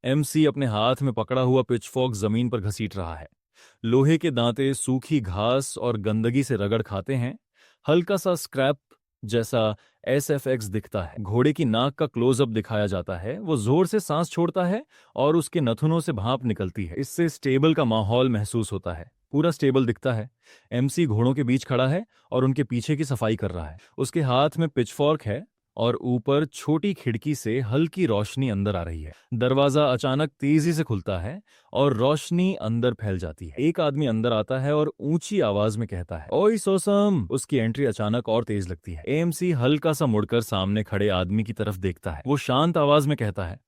MC अपने हाथ में पकड़ा हुआ पिचफोर्क जमीन पर घसीट रहा है। लोहे के दांते सूखी घास और गंदगी से रगड़ खाते हैं। हल्का सा स्क्रैप जैसा एसएफएक्स दिखता है। घोड़े की नाक का क्लोजअप दिखाया जाता है। वो जोर से सांस छोड़ता है और उसके नथुनों से भाप निकलती है। इससे स्टेबल का माहौल महसूस होता है। पूरा स्टेबल दिखता है। एमसी घोड़ों के बीच खड़ा है और उनके पीछे की सफाई कर रहा है। उसके हाथ में पिचफोर्क है और ऊपर छोटी खिड़की से हल्की रोशनी अंदर आ रही है। दरवाजा अचानक तेजी से खुलता है और रोशनी अंदर फैल जाती है। एक आदमी अंदर आता है और ऊंची आवाज में कहता है, ओए सोसम। उसकी एंट्री अचानक और तेज लगती है। एएमसी हल्का सा मुड़कर सामने खड़े आदमी की तरफ देखता है। वो शांत आवाज में कहता है,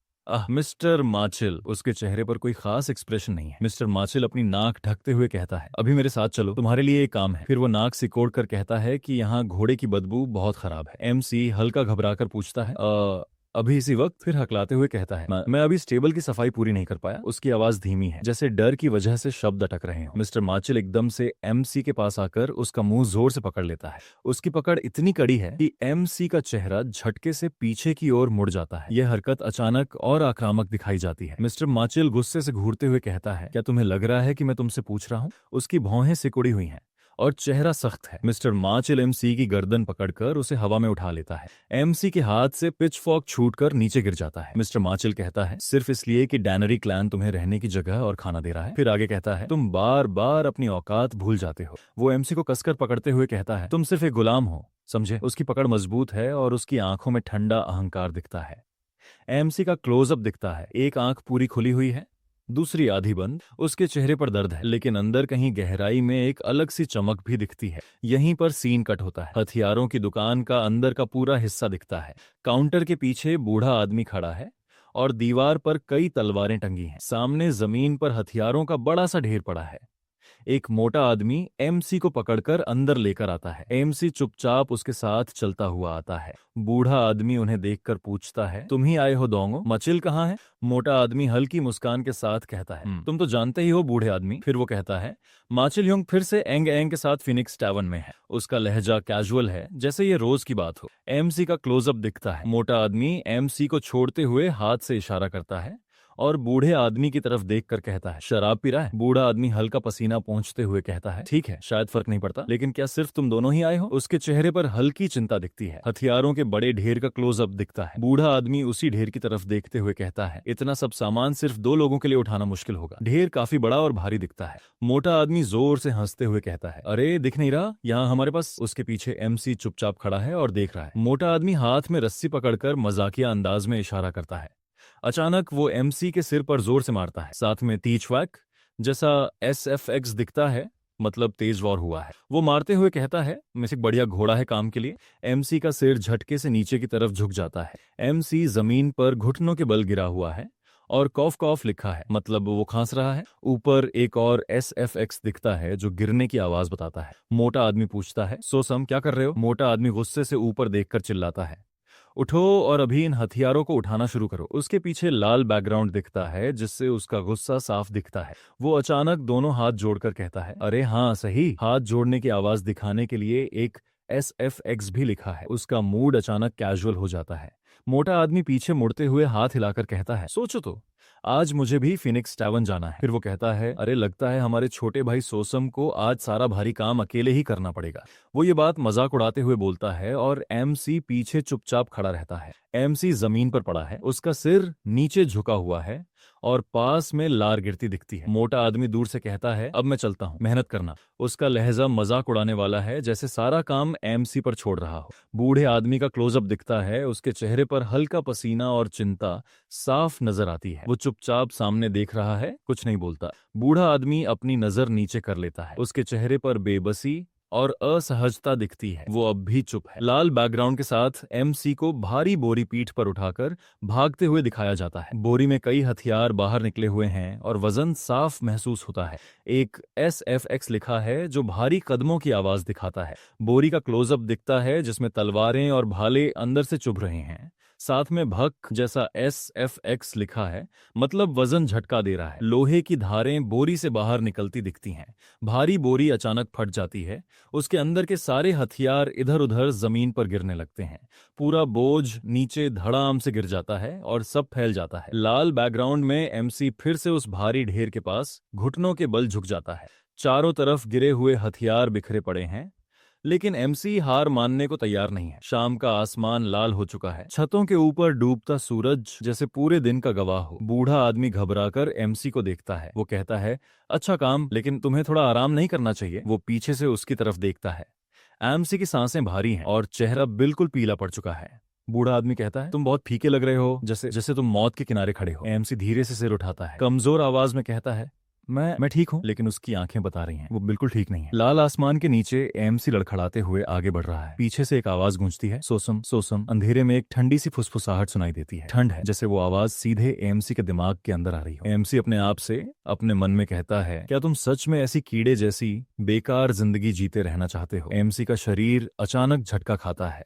मिस्टर माचिल। उसके चेहरे पर कोई खास एक्सप्रेशन नहीं है। मिस्टर माचिल अपनी नाक ढकते हुए कहता है, अभी मेरे साथ चलो, तुम्हारे लिए एक काम है। फिर वो नाक सिकोड़ कर कहता है कि यहाँ घोड़े की बदबू बहुत खराब है। एमसी हल्का घबराकर पूछता है, अभी इसी वक्त? फिर हकलाते हुए कहता है, मैं अभी स्टेबल की सफाई पूरी नहीं कर पाया। उसकी आवाज धीमी है, जैसे डर की वजह से शब्द अटक रहे हो। मिस्टर माचिल एकदम से एमसी के पास आकर उसका मुंह जोर से पकड़ लेता है। उसकी पकड़ इतनी कड़ी है कि एमसी का चेहरा झटके से पीछे की ओर मुड़ जाता है। यह हरकत अचानक और आक्रामक दिखाई जाती है। मिस्टर माचिल गुस्से से घूरते हुए कहता है, क्या तुम्हें लग रहा है कि मैं तुमसे पूछ रहा हूँ? उसकी भौहें सिकुड़ी हुई हैं और चेहरा सख्त है। मिस्टर माचिल एमसी की गर्दन पकड़कर उसे हवा में उठा लेता है। एमसी के हाथ से पिचफोर्क छूटकर नीचे गिर जाता है। मिस्टर माचिल कहता है, सिर्फ इसलिए कि डैनरी क्लैन तुम्हें रहने की जगह और खाना दे रहा है। फिर आगे कहता है, तुम बार बार अपनी औकात भूल जाते हो। वो एमसी को कसकर पकड़ते हुए कहता है, तुम सिर्फ एक गुलाम हो, समझे? उसकी पकड़ मजबूत है और उसकी आंखों में ठंडा अहंकार दिखता है। एमसी का क्लोजअप दिखता है। एक आंख पूरी खुली हुई है, दूसरी आधी बंद। उसके चेहरे पर दर्द है, लेकिन अंदर कहीं गहराई में एक अलग सी चमक भी दिखती है। यहीं पर सीन कट होता है। हथियारों की दुकान का अंदर का पूरा हिस्सा दिखता है। काउंटर के पीछे बूढ़ा आदमी खड़ा है और दीवार पर कई तलवारें टंगी हैं। सामने जमीन पर हथियारों का बड़ा सा ढेर पड़ा है। एक मोटा आदमी एमसी को पकड़कर अंदर लेकर आता है। एमसी चुपचाप उसके साथ चलता हुआ आता है। बूढ़ा आदमी उन्हें देखकर पूछता है, तुम ही आए हो दोंगो? मचिल कहाँ है? मोटा आदमी हल्की मुस्कान के साथ कहता है, तुम तो जानते ही हो बूढ़े आदमी। फिर वो कहता है, माचिल युंग फिर से एंग एंग के साथ फिनिक्स टैवन में है। उसका लहजा कैजुअल है, जैसे ये रोज की बात हो। एमसी का क्लोजअप दिखता है। मोटा आदमी एमसी को छोड़ते हुए हाथ से इशारा करता है और बूढ़े आदमी की तरफ देखकर कहता है, शराब पी रहा है? बूढ़ा आदमी हल्का पसीना पोंछते हुए कहता है, ठीक है, शायद फर्क नहीं पड़ता, लेकिन क्या सिर्फ तुम दोनों ही आए हो? उसके चेहरे पर हल्की चिंता दिखती है। हथियारों के बड़े ढेर का क्लोजअप दिखता है। बूढ़ा आदमी उसी ढेर की तरफ देखते हुए कहता है, इतना सब सामान सिर्फ 2 लोगों के लिए उठाना मुश्किल होगा। ढेर काफी बड़ा और भारी दिखता है। मोटा आदमी जोर से हंसते हुए कहता है, अरे दिख नहीं रहा यहाँ हमारे पास? उसके पीछे एमसी चुपचाप खड़ा है और देख रहा है। मोटा आदमी हाथ में रस्सी पकड़कर मजाकिया अंदाज में इशारा करता है। अचानक वो एमसी के सिर पर जोर से मारता है। साथ में तीज वैक जैसा एसएफएक्स दिखता है, मतलब तेज वॉर हुआ है। वो मारते हुए कहता है, मुझे एक बढ़िया घोड़ा है काम के लिए। एमसी का सिर झटके से नीचे की तरफ झुक जाता है। एमसी जमीन पर घुटनों के बल गिरा हुआ है और कॉफ कॉफ लिखा है, मतलब वो खांस रहा है। ऊपर एक और एसएफएक्स दिखता है जो गिरने की आवाज बताता है। मोटा आदमी पूछता है, सोसम क्या कर रहे हो? मोटा आदमी गुस्से से ऊपर देखकर चिल्लाता है, उठो और अभी इन हथियारों को उठाना शुरू करो। उसके पीछे लाल बैकग्राउंड दिखता है जिससे उसका गुस्सा साफ दिखता है। वो अचानक दोनों हाथ जोड़कर कहता है, अरे हाँ सही। हाथ जोड़ने की आवाज दिखाने के लिए एक SFX भी लिखा है। उसका मूड अचानक कैजुअल हो जाता है। मोटा आदमी पीछे मुड़ते हुए हाथ हिलाकर कहता है, सोचो तो, आज मुझे भी फिनिक्स टैवन जाना है। फिर वो कहता है, अरे लगता है हमारे छोटे भाई सोसम को आज सारा भारी काम अकेले ही करना पड़ेगा। वो ये बात मजाक उड़ाते हुए बोलता है और एमसी पीछे चुपचाप खड़ा रहता है। एमसी जमीन पर पड़ा है, उसका सिर नीचे झुका हुआ है और पास में लार गिरती दिखती है। मोटा आदमी दूर से कहता है, अब मैं चलता हूँ, मेहनत करना। उसका लहजा मजाक उड़ाने वाला है, जैसे सारा काम एमसी पर छोड़ रहा हो। बूढ़े आदमी का क्लोजअप दिखता है। उसके चेहरे पर हल्का पसीना और चिंता साफ नजर आती है। वो चुपचाप सामने देख रहा है, कुछ नहीं बोलता। बूढ़ा आदमी अपनी नजर नीचे कर लेता है। उसके चेहरे पर बेबसी और असहजता दिखती है। वो अब भी चुप है। लाल बैकग्राउंड के साथ एमसी को भारी बोरी पीठ पर उठाकर भागते हुए दिखाया जाता है। बोरी में कई हथियार बाहर निकले हुए हैं और वजन साफ महसूस होता है। एक SFX लिखा है जो भारी कदमों की आवाज दिखाता है। बोरी का क्लोजअप दिखता है जिसमें तलवारें और भाले अंदर से चुभ रहे हैं। साथ में भक जैसा SFX लिखा है, मतलब वजन झटका दे रहा है। लोहे की धारें बोरी से बाहर निकलती दिखती हैं। भारी बोरी अचानक फट जाती है, उसके अंदर के सारे हथियार इधर उधर जमीन पर गिरने लगते हैं। पूरा बोझ नीचे धड़ाम से गिर जाता है और सब फैल जाता है। लाल बैकग्राउंड में एमसी फिर से उस भारी ढेर के पास घुटनों के बल झुक जाता है। चारों तरफ गिरे हुए हथियार बिखरे पड़े हैं, लेकिन एमसी हार मानने को तैयार नहीं है। शाम का आसमान लाल हो चुका है, छतों के ऊपर डूबता सूरज जैसे पूरे दिन का गवाह हो। बूढ़ा आदमी घबराकर एमसी को देखता है। वो कहता है, अच्छा काम, लेकिन तुम्हें थोड़ा आराम नहीं करना चाहिए? वो पीछे से उसकी तरफ देखता है। एमसी की सांसें भारी हैं और चेहरा बिल्कुल पीला पड़ चुका है। बूढ़ा आदमी कहता है, तुम बहुत फीके लग रहे हो, जैसे जैसे तुम मौत के किनारे खड़े हो। एमसी धीरे से सिर उठाता है, कमजोर आवाज में कहता है, मैं ठीक हूं। लेकिन उसकी आंखें बता रही हैं वो बिल्कुल ठीक नहीं है। लाल आसमान के नीचे एमसी लड़खड़ाते हुए आगे बढ़ रहा है। पीछे से एक आवाज गूंजती है, सोसम सोसम। अंधेरे में एक ठंडी सी फुसफुसाहट सुनाई देती है। ठंड है, जैसे वो आवाज सीधे एमसी के दिमाग के अंदर आ रही हो। एमसी अपने आप से अपने मन में कहता है, क्या तुम सच में ऐसी कीड़े जैसी बेकार जिंदगी जीते रहना चाहते हो? एमसी का शरीर अचानक झटका खाता है।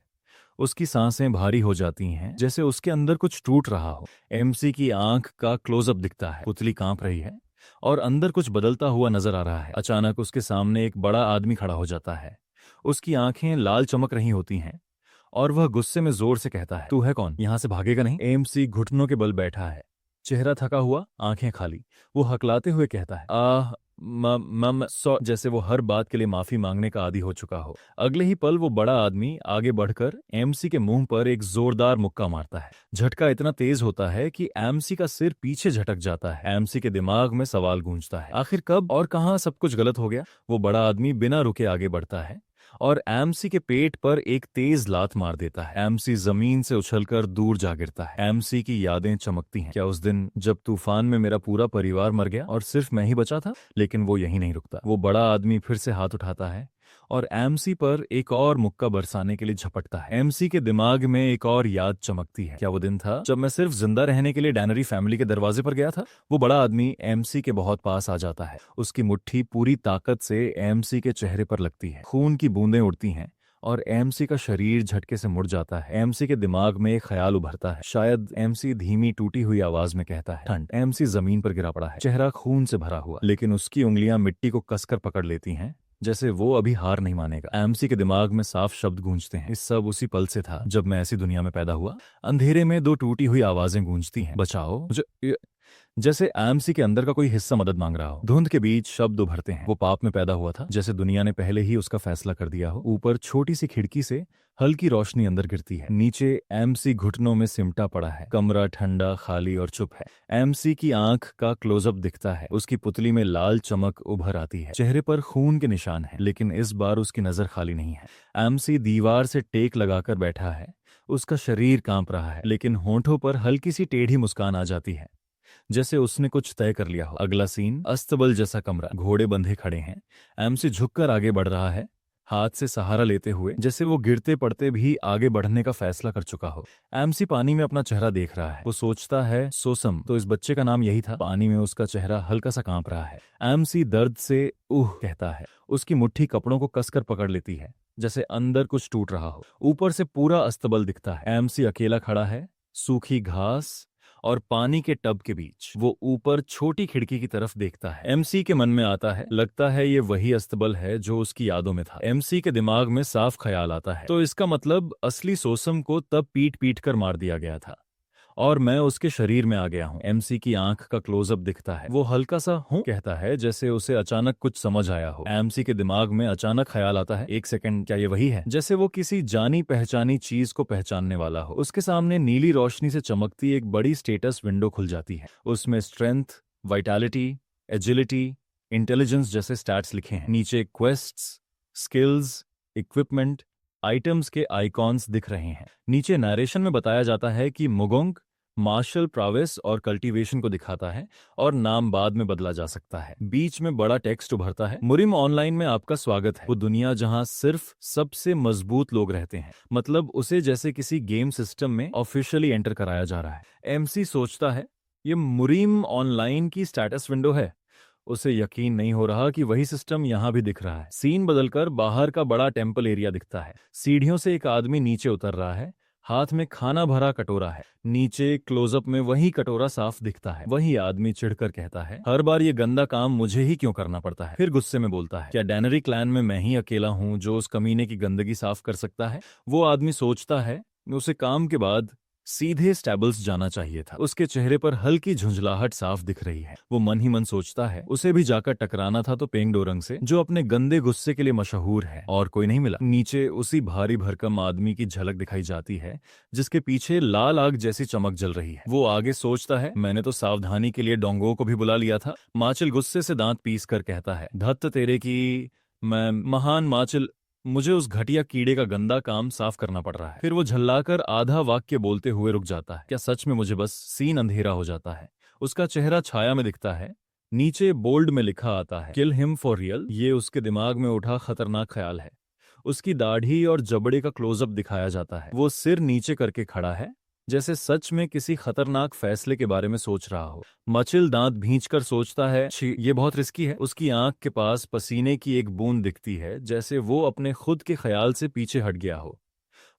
उसकी सांसें भारी हो जाती हैं, जैसे उसके अंदर कुछ टूट रहा हो। एमसी की आंख का क्लोजअप दिखता है, पुतली कांप रही है और अंदर कुछ बदलता हुआ नजर आ रहा है। अचानक उसके सामने एक बड़ा आदमी खड़ा हो जाता है। उसकी आंखें लाल चमक रही होती हैं और वह गुस्से में जोर से कहता है, तू है कौन? यहां से भागेगा नहीं? एमसी घुटनों के बल बैठा है, चेहरा थका हुआ, आंखें खाली। वो हकलाते हुए कहता है, जैसे वो हर बात के लिए माफी मांगने का आदी हो चुका हो। अगले ही पल वो बड़ा आदमी आगे बढ़कर एमसी के मुंह पर एक जोरदार मुक्का मारता है। झटका इतना तेज होता है कि एमसी का सिर पीछे झटक जाता है। एमसी के दिमाग में सवाल गूंजता है, आखिर कब और कहां सब कुछ गलत हो गया? वो बड़ा आदमी बिना रुके आगे बढ़ता है और एमसी के पेट पर एक तेज लात मार देता है। एमसी जमीन से उछलकर दूर जा गिरता है। एमसी की यादें चमकती हैं। क्या उस दिन जब तूफान में मेरा पूरा परिवार मर गया और सिर्फ मैं ही बचा था? लेकिन वो यहीं नहीं रुकता। वो बड़ा आदमी फिर से हाथ उठाता है और एमसी पर एक और मुक्का बरसाने के लिए झपटता है। एमसी के दिमाग में एक और याद चमकती है। क्या वो दिन था जब मैं सिर्फ जिंदा रहने के लिए डैनरी फैमिली के दरवाजे पर गया था? वो बड़ा आदमी एमसी के बहुत पास आ जाता है। उसकी मुट्ठी पूरी ताकत से एमसी के चेहरे पर लगती है। खून की बूंदें उड़ती हैं और एमसी का शरीर झटके से मुड़ जाता है। एमसी के दिमाग में एक ख्याल उभरता है। शायद एमसी धीमी टूटी हुई आवाज में कहता है, ठंड। एमसी जमीन पर गिरा पड़ा है, चेहरा खून से भरा हुआ, लेकिन उसकी उंगलियां मिट्टी को कसकर पकड़ लेती हैं, जैसे वो अभी हार नहीं मानेगा। एमसी के दिमाग में साफ शब्द गूंजते हैं, इस सब उसी पल से था जब मैं ऐसी दुनिया में पैदा हुआ। अंधेरे में दो टूटी हुई आवाजें गूंजती हैं, बचाओ मुझे, जैसे एमसी के अंदर का कोई हिस्सा मदद मांग रहा हो। धुंध के बीच शब्द उभरते हैं, वो पाप में पैदा हुआ था, जैसे दुनिया ने पहले ही उसका फैसला कर दिया हो। ऊपर छोटी सी खिड़की से हल्की रोशनी अंदर गिरती है। नीचे एमसी घुटनों में सिमटा पड़ा है। कमरा ठंडा, खाली और चुप है। एमसी की आंख का क्लोजअप दिखता है। उसकी पुतली में लाल चमक उभर आती है। चेहरे पर खून के निशान हैं, लेकिन इस बार उसकी नजर खाली नहीं है। एमसी दीवार से टेक लगाकर बैठा है। उसका शरीर कांप रहा है, लेकिन होंठों पर हल्की सी टेढ़ी मुस्कान आ जाती है, जैसे उसने कुछ तय कर लिया हो। अगला सीन, अस्तबल जैसा कमरा, घोड़े बंधे खड़े हैं। एमसी झुककर आगे बढ़ रहा है, हाथ से सहारा लेते हुए, जैसे वो गिरते पड़ते भी आगे बढ़ने का फैसला कर चुका हो। एमसी पानी में अपना चेहरा देख रहा है। वो सोचता है, सोसम, तो इस बच्चे का नाम यही था। पानी में उसका चेहरा हल्का सा कांप रहा है। एमसी दर्द से उह कहता है। उसकी मुट्ठी कपड़ों को कसकर पकड़ लेती है, जैसे अंदर कुछ टूट रहा हो। ऊपर से पूरा अस्तबल दिखता है। एमसी अकेला खड़ा है, सूखी घास और पानी के टब के बीच। वो ऊपर छोटी खिड़की की तरफ देखता है। एमसी के मन में आता है, लगता है ये वही अस्तबल है जो उसकी यादों में था। एमसी के दिमाग में साफ ख्याल आता है, तो इसका मतलब असली सोसम को तब पीट पीट कर मार दिया गया था और मैं उसके शरीर में आ गया हूँ। एमसी की आंख का क्लोजअप दिखता है। वो हल्का सा हूँ कहता है, जैसे उसे अचानक कुछ समझ आया हो। एमसी के दिमाग में अचानक ख्याल आता है, एक सेकंड, क्या ये वही है? जैसे वो किसी जानी पहचानी चीज को पहचानने वाला हो। उसके सामने नीली रोशनी से चमकती एक बड़ी स्टेटस विंडो खुल जाती है। उसमें स्ट्रेंथ, वाइटैलिटी, एजिलिटी, इंटेलिजेंस जैसे स्टैट्स लिखे हैं। नीचे क्वेस्ट्स, स्किल्स, इक्विपमेंट, आइटम्स के आइकॉन्स दिख रहे हैं। नीचे नरेशन में बताया जाता है कि मुगोंग मार्शल प्रावेस और कल्टीवेशन को दिखाता है और नाम बाद में बदला जा सकता है। बीच में बड़ा टेक्स्ट उभरता है, मुरिम ऑनलाइन में आपका स्वागत है। वो दुनिया जहां सिर्फ सबसे मजबूत लोग रहते हैं, मतलब उसे जैसे किसी गेम सिस्टम में ऑफिशियली एंटर कराया जा रहा है। एमसी सोचता है, ये मुरिम ऑनलाइन की स्टेटस विंडो है। उसे यकीन नहीं हो रहा कि वही सिस्टम यहां भी दिख रहा है। सीन बदलकर बाहर का बड़ा टेम्पल एरिया दिखता है। सीढ़ियों से एक आदमी नीचे उतर रहा है, हाथ में खाना भरा कटोरा है। नीचे क्लोजअप में वही कटोरा साफ दिखता है। वही आदमी चिढ़कर कहता है, हर बार ये गंदा काम मुझे ही क्यों करना पड़ता है। फिर गुस्से में बोलता है, क्या डैनरी क्लैन में मैं ही अकेला हूं जो उस कमीने की गंदगी साफ कर सकता है। वो आदमी सोचता है उसे काम के बाद सीधे स्टैबल्स जाना चाहिए था। उसके चेहरे पर हल्की झुंझलाहट साफ दिख रही है। वो मन ही मन सोचता है उसे भी जाकर टकराना था तो पेंग डोरंग से, जो अपने गंदे गुस्से के लिए मशहूर है, और कोई नहीं मिला। नीचे उसी भारी भरकम आदमी की झलक दिखाई जाती है जिसके पीछे लाल आग जैसी चमक जल रही है। वो आगे सोचता है, मैंने तो सावधानी के लिए डोंगो को भी बुला लिया था। माचिल गुस्से से दांत पीस कर कहता है, धत्त तेरे की, मैं महान माचिल, मुझे उस घटिया कीड़े का गंदा काम साफ करना पड़ रहा है। फिर वो झल्लाकर आधा वाक्य बोलते हुए रुक जाता है। क्या सच में मुझे बस सीन अंधेरा हो जाता है। उसका चेहरा छाया में दिखता है। नीचे बोल्ड में लिखा आता है, किल हिम फॉर रियल। ये उसके दिमाग में उठा खतरनाक ख्याल है। उसकी दाढ़ी और जबड़े का क्लोजअप दिखाया जाता है। वो सिर नीचे करके खड़ा है, जैसे सच में किसी खतरनाक फैसले के बारे में सोच रहा हो। मचिल दांत भींचकर सोचता है, छी, ये बहुत रिस्की है। उसकी आंख के पास पसीने की एक बूंद दिखती है, जैसे वो अपने खुद के ख्याल से पीछे हट गया हो।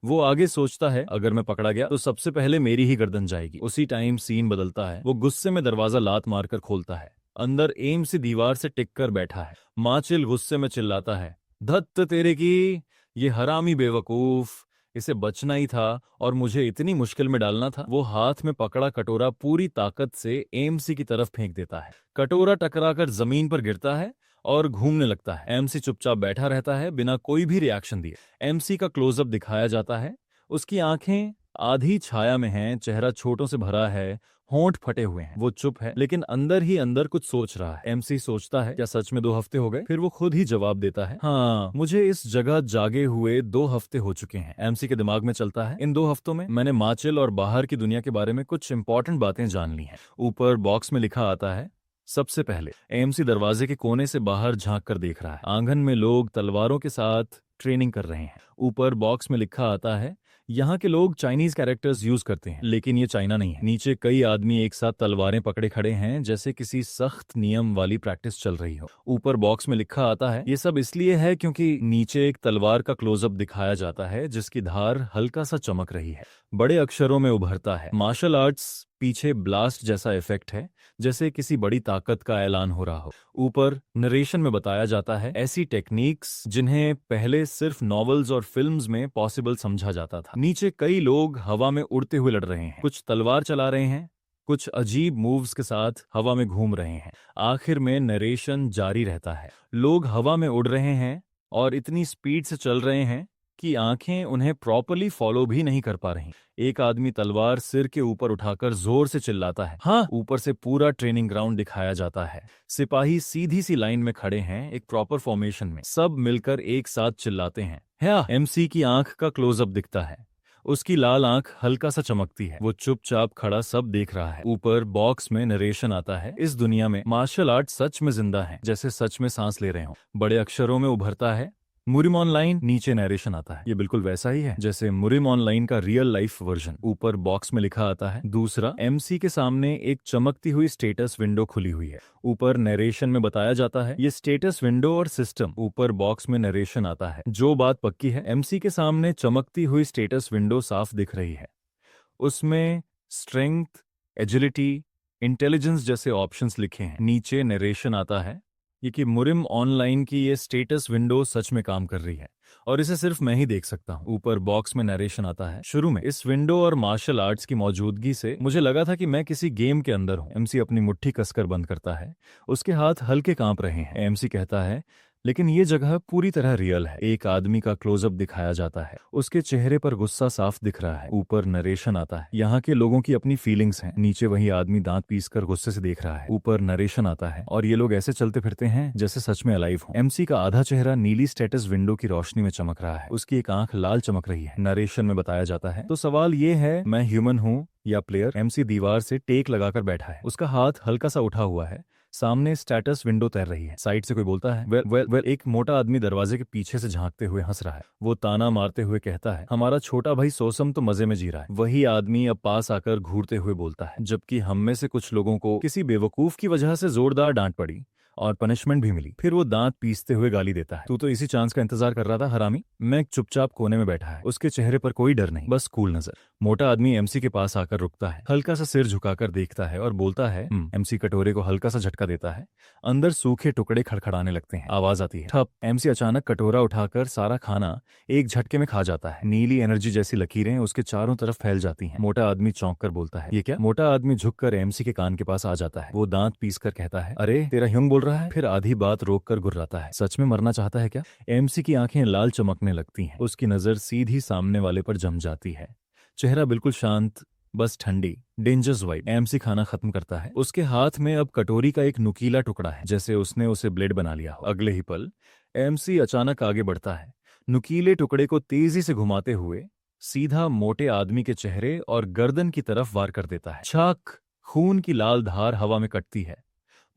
वो आगे सोचता है, अगर मैं पकड़ा गया तो सबसे पहले मेरी ही गर्दन जाएगी। उसी टाइम सीन बदलता है। वो गुस्से में दरवाजा लात मारकर खोलता है। अंदर एम्सी दीवार से टिक कर बैठा है। माचिल गुस्से में चिल्लाता है, धत्त तेरे की, ये हरामी बेवकूफ, इसे बचना ही था और मुझे इतनी मुश्किल में डालना था। वो हाथ में पकड़ा कटोरा पूरी ताकत से एमसी की तरफ फेंक देता है। कटोरा टकराकर जमीन पर गिरता है और घूमने लगता है। एमसी चुपचाप बैठा रहता है बिना कोई भी रिएक्शन दिए। एमसी का क्लोजअप दिखाया जाता है। उसकी आंखें आधी छाया में हैं, चेहरा छोटों से भरा है, होंठ फटे हुए हैं। वो चुप है लेकिन अंदर ही अंदर कुछ सोच रहा है। एमसी सोचता है, क्या सच में 2 हफ्ते हो गए। फिर वो खुद ही जवाब देता है, हाँ, मुझे इस जगह जागे हुए 2 हफ्ते हो चुके हैं। एमसी के दिमाग में चलता है, इन 2 हफ्तों में मैंने माचिल और बाहर की दुनिया के बारे में कुछ इंपॉर्टेंट बातें जान ली हैं। ऊपर बॉक्स में लिखा आता है, सबसे पहले। एमसी दरवाजे के कोने से बाहर झांक कर देख रहा है। आंगन में लोग तलवारों के साथ ट्रेनिंग कर रहे हैं। ऊपर बॉक्स में लिखा आता है, यहाँ के लोग चाइनीज कैरेक्टर्स यूज करते हैं, लेकिन ये चाइना नहीं है। नीचे कई आदमी एक साथ तलवारें पकड़े खड़े हैं, जैसे किसी सख्त नियम वाली प्रैक्टिस चल रही हो। ऊपर बॉक्स में लिखा आता है, ये सब इसलिए है क्योंकि नीचे एक तलवार का क्लोजअप दिखाया जाता है जिसकी धार हल्का सा चमक रही है। बड़े अक्षरों में उभरता है, मार्शल आर्ट्स। पीछे ब्लास्ट जैसा इफेक्ट है, जैसे किसी बड़ी ताकत का ऐलान हो रहा हो। ऊपर नरेशन में बताया जाता है, ऐसी टेक्निक्स जिन्हें पहले सिर्फ नॉवेल्स और फिल्म्स में पॉसिबल समझा जाता था। नीचे कई लोग हवा में उड़ते हुए लड़ रहे हैं, कुछ तलवार चला रहे हैं, कुछ अजीब मूव्स के साथ हवा में घूम रहे हैं। आखिर में नरेशन जारी रहता है, लोग हवा में उड़ रहे हैं और इतनी स्पीड से चल रहे हैं कि आंखें उन्हें प्रॉपर्ली फॉलो भी नहीं कर पा रही। एक आदमी तलवार सिर के ऊपर उठाकर जोर से चिल्लाता है, हाँ। ऊपर से पूरा ट्रेनिंग ग्राउंड दिखाया जाता है। सिपाही सीधी सी लाइन में खड़े हैं, एक प्रॉपर फॉर्मेशन में, सब मिलकर एक साथ चिल्लाते हैं। एमसी की आंख का क्लोजअप दिखता है। उसकी लाल आंख हल्का सा चमकती है। वो चुपचाप खड़ा सब देख रहा है। ऊपर बॉक्स में नरेशन आता है, इस दुनिया में मार्शल आर्ट सच में जिंदा है, जैसे सच में सांस ले रहे हो। बड़े अक्षरों में उभरता है, मुरिम ऑनलाइन। नीचे नरेशन आता है, ये बिल्कुल वैसा ही है जैसे मुरिम ऑनलाइन का रियल लाइफ वर्जन। ऊपर बॉक्स में लिखा आता है, दूसरा। एमसी के सामने एक चमकती हुई स्टेटस विंडो खुली हुई है। ऊपर नरेशन में बताया जाता है, ये स्टेटस विंडो और सिस्टम। ऊपर बॉक्स में नरेशन आता है, जो बात पक्की है, एमसी के सामने चमकती हुई स्टेटस विंडो साफ दिख रही है। उसमें स्ट्रेंथ, एजिलिटी, इंटेलिजेंस जैसे ऑप्शंस लिखे हैं। नीचे नरेशन आता है, ये कि मुरिम ऑनलाइन की ये स्टेटस विंडो सच में काम कर रही है और इसे सिर्फ मैं ही देख सकता हूँ। ऊपर बॉक्स में नरेशन आता है, शुरू में इस विंडो और मार्शल आर्ट्स की मौजूदगी से मुझे लगा था कि मैं किसी गेम के अंदर हूँ। एमसी अपनी मुट्ठी कसकर बंद करता है, उसके हाथ हल्के कांप रहे हैं। एमसी कहता है, लेकिन ये जगह पूरी तरह रियल है। एक आदमी का क्लोजअप दिखाया जाता है, उसके चेहरे पर गुस्सा साफ दिख रहा है। ऊपर नरेशन आता है, यहाँ के लोगों की अपनी फीलिंग्स हैं। नीचे वही आदमी दांत पीसकर गुस्से से देख रहा है। ऊपर नरेशन आता है, और ये लोग ऐसे चलते फिरते हैं जैसे सच में अलाइव हो। एमसी का आधा चेहरा नीली स्टेटस विंडो की रोशनी में चमक रहा है, उसकी एक आंख लाल चमक रही है। नरेशन में बताया जाता है, तो सवाल ये है, मैं ह्यूमन हूँ या प्लेयर। एमसी दीवार से टेक लगाकर बैठा है, उसका हाथ हल्का सा उठा हुआ है। सामने स्टेटस विंडो तैर रही है। साइड से कोई बोलता है, वेल। एक मोटा आदमी दरवाजे के पीछे से झांकते हुए हंस रहा है। वो ताना मारते हुए कहता है, हमारा छोटा भाई सोसम तो मजे में जी रहा है। वही आदमी अब पास आकर घूरते हुए बोलता है, जबकि हम में से कुछ लोगों को किसी बेवकूफ की वजह से जोरदार डांट पड़ी और पनिशमेंट भी मिली। फिर वो दांत पीसते हुए गाली देता है, तू तो इसी चांस का इंतजार कर रहा था हरामी। मैं चुपचाप कोने में बैठा है, उसके चेहरे पर कोई डर नहीं, बस कूल नजर। मोटा आदमी एमसी के पास आकर रुकता है, हल्का सा सिर झुकाकर देखता है और बोलता है। एमसी कटोरे को हल्का सा झटका देता है, अंदर सूखे टुकड़े खड़खड़ाने लगते हैं, आवाज आती है ठप। एमसी अचानक कटोरा उठाकर सारा खाना एक झटके में खा जाता है। नीली एनर्जी जैसी लकीरें उसके चारों तरफ फैल जाती हैं। मोटा आदमी चौंक कर बोलता है, ये क्या? मोटा आदमी झुककर एमसी के कान के पास आ जाता है, वो दांत पीस कर कहता है, अरे तेरा ह्यूंग बोल रहा है। फिर आधी बात रोक कर गुर्राता है, सच में मरना चाहता है क्या? एमसी की आंखें लाल चमकने लगती हैं, उसकी नजर सीधी सामने वाले पर जम जाती है, चेहरा बिल्कुल शांत, बस ठंडी डेंजरस वाइट। एमसी खाना खत्म करता है, उसके हाथ में अब कटोरी का एक नुकीला टुकड़ा है, जैसे उसने उसे ब्लेड बना लिया हो। अगले ही पल एमसी अचानक आगे बढ़ता है, नुकीले टुकड़े को तेजी से घुमाते हुए सीधा मोटे आदमी के चेहरे और गर्दन की तरफ वार कर देता है। छाक, खून की लाल धार हवा में कटती है।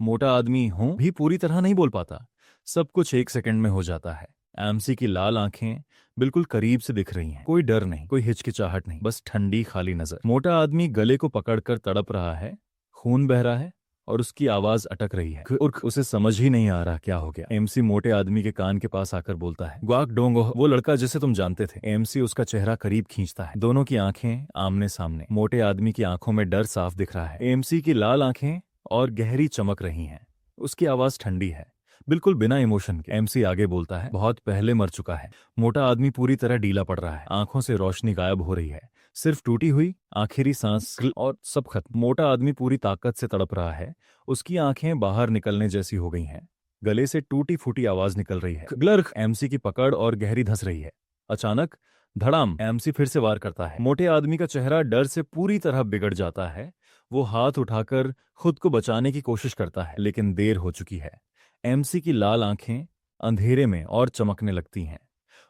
मोटा आदमी हूं भी पूरी तरह नहीं बोल पाता, सब कुछ एक सेकंड में हो जाता है। एमसी की लाल आंखें बिल्कुल करीब से दिख रही हैं, कोई डर नहीं, कोई हिचकिचाहट नहीं, बस ठंडी खाली नजर। मोटा आदमी गले को पकड़कर तड़प रहा है, खून बह रहा है और उसकी आवाज अटक रही है। उसे समझ ही नहीं आ रहा क्या हो गया। एमसी मोटे आदमी के कान के पास आकर बोलता है, ग्वाक डोंगो, वो लड़का जिसे तुम जानते थे। एमसी उसका चेहरा करीब खींचता है, दोनों की आंखें आमने सामने। मोटे आदमी की आंखों में डर साफ दिख रहा है, एमसी की लाल आंखें और गहरी चमक रही हैं। उसकी आवाज ठंडी है, बिल्कुल बिना इमोशन के। एमसी आगे बोलता है, बहुत पहले मर चुका है। मोटा आदमी पूरी तरह ढीला पड़ रहा है, आंखों से रोशनी गायब हो रही है, सिर्फ टूटी हुई आखिरी सांस और सब खत्म। मोटा आदमी पूरी ताकत से तड़प रहा है, उसकी आंखें बाहर निकलने जैसी हो गई हैं, गले से टूटी फूटी आवाज निकल रही है, ग्लर्क। एमसी की पकड़ और गहरी धंस रही है। अचानक धड़ाम, एमसी फिर से वार करता है। मोटे आदमी का चेहरा डर से पूरी तरह बिगड़ जाता है, वो हाथ उठाकर खुद को बचाने की कोशिश करता है, लेकिन देर हो चुकी है। एमसी की लाल आंखें अंधेरे में और चमकने लगती हैं,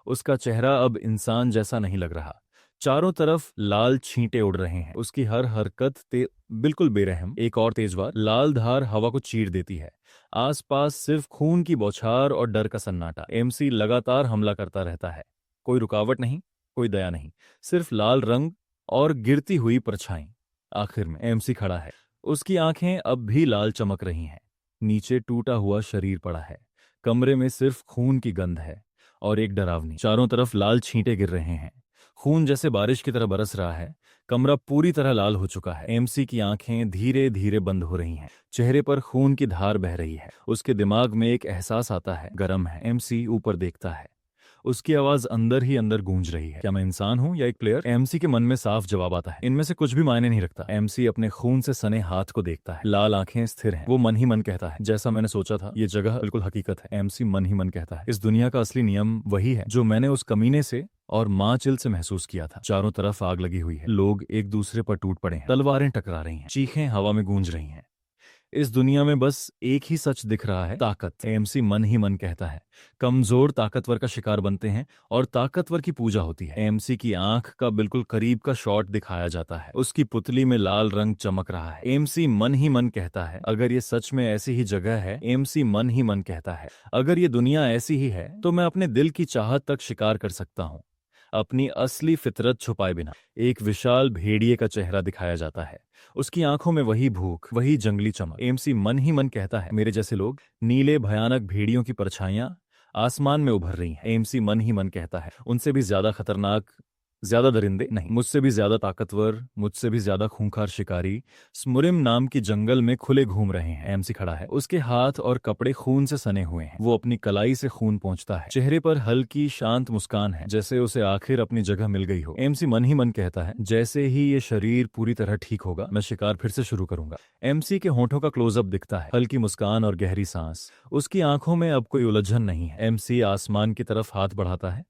उसका चेहरा अब इंसान जैसा नहीं लग रहा, चारों तरफ लाल छींटे उड़ रहे हैं, उसकी हर हरकत बिल्कुल बेरहम। एक और तेज वार, लाल धार हवा को चीर देती है, आसपास सिर्फ खून की बौछार और डर का सन्नाटा। एमसी लगातार हमला करता रहता है, कोई रुकावट नहीं, कोई दया नहीं, सिर्फ लाल रंग और गिरती हुई परछाई। आखिर में एमसी खड़ा है, उसकी आंखें अब भी लाल चमक रही हैं, नीचे टूटा हुआ शरीर पड़ा है, कमरे में सिर्फ खून की गंध है और एक डरावनी। चारों तरफ लाल छींटे गिर रहे हैं, खून जैसे बारिश की तरह बरस रहा है, कमरा पूरी तरह लाल हो चुका है। एमसी की आंखें धीरे धीरे बंद हो रही हैं, चेहरे पर खून की धार बह रही है, उसके दिमाग में एक एहसास आता है, गरम है। एमसी ऊपर देखता है, उसकी आवाज अंदर ही अंदर गूंज रही है, क्या मैं इंसान हूं या एक प्लेयर? एमसी के मन में साफ जवाब आता है, इनमें से कुछ भी मायने नहीं रखता। एमसी अपने खून से सने हाथ को देखता है, लाल आंखें स्थिर हैं, वो मन ही मन कहता है, जैसा मैंने सोचा था, ये जगह बिल्कुल हकीकत है। एमसी मन ही मन कहता है, इस दुनिया का असली नियम वही है जो मैंने उस कमीने से और माँ चिल से महसूस किया था। चारों तरफ आग लगी हुई है, लोग एक दूसरे पर टूट पड़े हैं, तलवारें टकरा रही हैं, चीखें हवा में गूंज रही हैं। इस दुनिया में बस एक ही सच दिख रहा है, ताकत। एमसी मन ही मन कहता है, कमजोर ताकतवर का शिकार बनते हैं और ताकतवर की पूजा होती है। एमसी की आंख का बिल्कुल करीब का शॉट दिखाया जाता है, उसकी पुतली में लाल रंग चमक रहा है। एमसी मन ही मन कहता है, अगर ये सच में ऐसी ही जगह है। एमसी मन ही मन कहता है, अगर ये दुनिया ऐसी ही है तो मैं अपने दिल की चाहत तक शिकार कर सकता हूँ, अपनी असली फितरत छुपाए बिना। एक विशाल भेड़िए का चेहरा दिखाया जाता है, उसकी आंखों में वही भूख, वही जंगली चमक। एमसी मन ही मन कहता है, मेरे जैसे लोग, नीले भयानक भेड़ियों की परछाइयां आसमान में उभर रही हैं। एमसी मन ही मन कहता है, उनसे भी ज्यादा खतरनाक, ज्यादा दरिंदे नहीं, मुझसे भी ज्यादा ताकतवर, मुझसे भी ज्यादा खूंखार शिकारी स्मुरिम नाम की जंगल में खुले घूम रहे हैं। एमसी खड़ा है, उसके हाथ और कपड़े खून से सने हुए हैं, वो अपनी कलाई से खून पहुंचता है, चेहरे पर हल्की शांत मुस्कान है, जैसे उसे आखिर अपनी जगह मिल गई हो। एमसी मन ही मन कहता है, जैसे ही ये शरीर पूरी तरह ठीक होगा, मैं शिकार फिर से शुरू करूंगा। एमसी के होठों का क्लोजअप दिखता है, हल्की मुस्कान और गहरी सांस, उसकी आंखों में अब कोई उलझन नहीं है। एमसी आसमान की तरफ हाथ बढ़ाता है,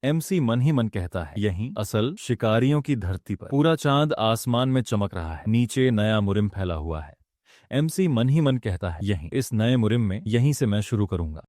एमसी मन ही मन कहता है, यहीं असल शिकारियों की धरती पर पूरा चांद आसमान में चमक रहा है, नीचे नया मुरिम फैला हुआ है। एमसी मन ही मन कहता है, यहीं इस नए मुरिम में, यहीं से मैं शुरू करूंगा।